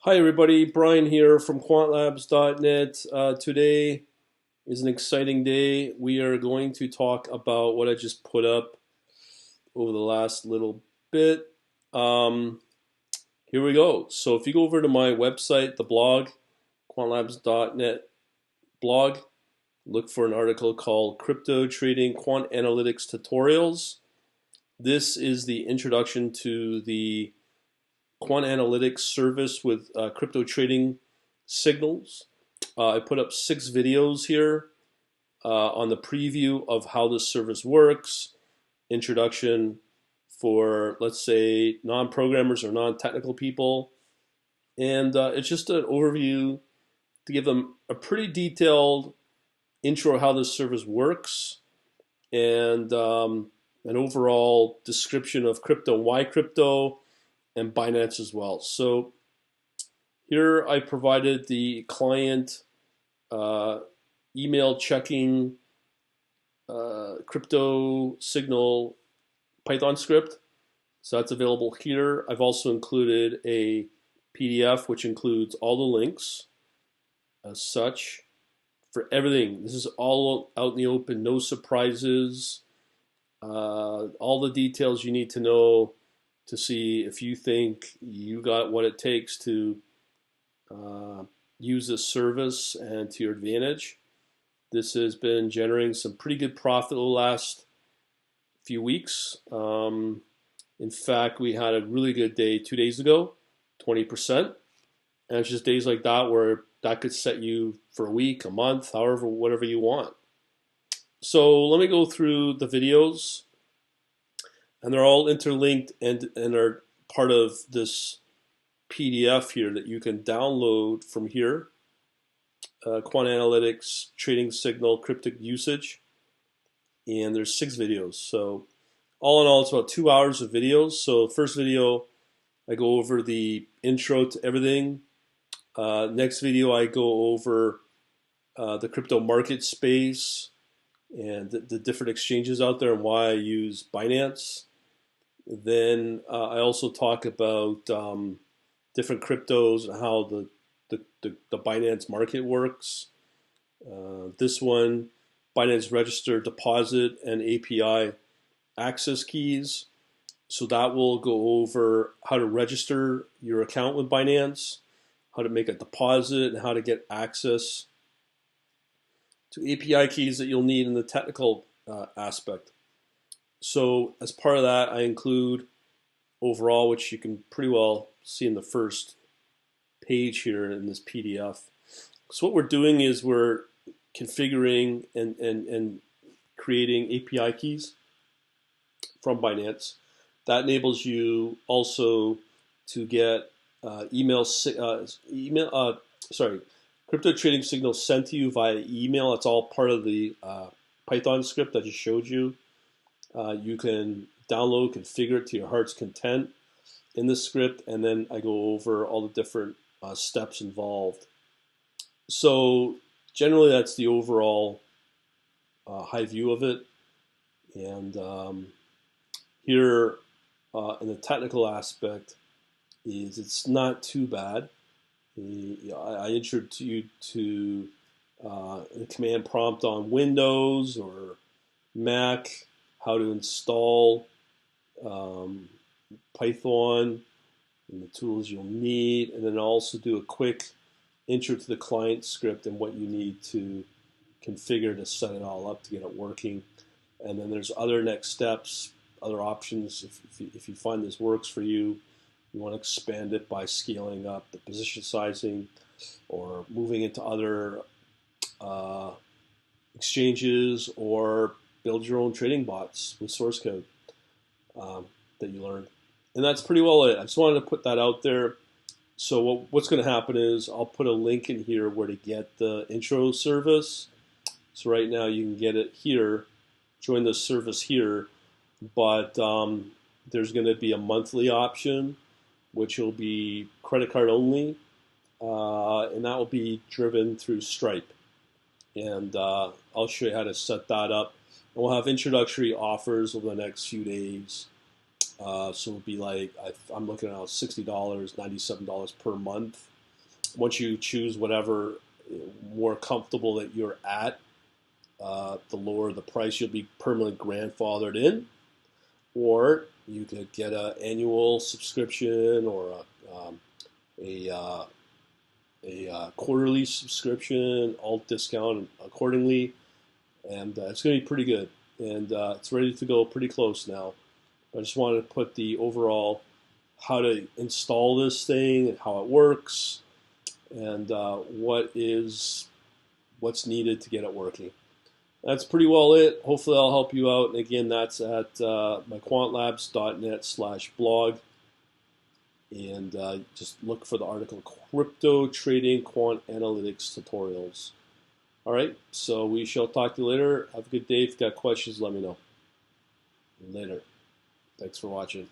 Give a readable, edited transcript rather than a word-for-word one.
Hi everybody, Brian here from quantlabs.net. Today is an exciting day. We are going to talk about what I just put up over the last little bit. Um, Here we go. So if you go over to my website, the blog, quantlabs.net blog, look for an article called Crypto Trading Quant Analytics Tutorials. This is the introduction to the quant analytics service with crypto trading signals. I put up 6 videos here on the preview of how this service works, introduction for, let's say, non-programmers or non-technical people, and it's just an overview to give them a pretty detailed intro of how this service works and an overall description of crypto and why crypto and Binance as well. So here I provided the client uh, email checking crypto signal Python script. So that's available here. I've also included a PDF which includes all the links as such for everything. This is all out in the open, no surprises. All the details you need to know to see if you think you got what it takes to use this service and to your advantage. This has been generating some pretty good profit over the last few weeks. In fact, we had a really good day 2 days ago, 20%. And it's just days like that where that could set you for a week, a month, however, whatever you want. So let me go through the videos, and they're all interlinked and are part of this PDF here that you can download from here. Quant Analytics, Trading Signal, Cryptic Usage, and there's 6 videos. So all in all, it's about 2 hours of videos. So first video, I go over the intro to everything. Next video, I go over the crypto market space and the different exchanges out there and why I use Binance. Then I also talk about different cryptos and how the Binance market works. This one, Binance register deposit and API access keys. So that will go over how to register your account with Binance, how to make a deposit, and how to get access to API keys that you'll need in the technical aspect. So as part of that, I include overall, which you can pretty well see in the first page here in this PDF. So what we're doing is we're configuring and creating API keys from Binance. That enables you also to get crypto trading signals sent to you via email. It's all part of the Python script I just showed you. You can download, configure it to your heart's content in this script, and then I go over all the different steps involved. So generally, that's the overall high view of it. And here, in the technical aspect, is it's not too bad. I introduced you to the command prompt on Windows or Mac, how to install Python and the tools you'll need, and then also do a quick intro to the client script and what you need to configure to set it all up to get it working. And then there's other next steps, other options. If you find this works for you, you want to expand it by scaling up the position sizing or moving into other exchanges, or build your own trading bots with source code that you learned. And that's pretty well it. I just wanted to put that out there. So what's going to happen is I'll put a link in here where to get the intro service. So right now you can get it here, join the service here, but there's going to be a monthly option, which will be credit card only, and that will be driven through Stripe. And I'll show you how to set that up. And we'll have introductory offers over the next few days. So it'll be like, I'm looking at $60, $97 per month once you choose whatever more comfortable that you're at, the lower the price, you'll be permanently grandfathered in. Or you could get an annual subscription or a quarterly subscription, all discounted accordingly, and it's going to be pretty good. And it's ready to go pretty close now. I just wanted to put the overall how to install this thing and how it works and what's needed to get it working. That's pretty well it. Hopefully I'll help you out. And again, that's at myquantlabs.net/blog. And just look for the article, Crypto Trading Quant Analytics Tutorials. All right, so we shall talk to you later. Have a good day. If you've got questions, let me know. Later. Thanks for watching.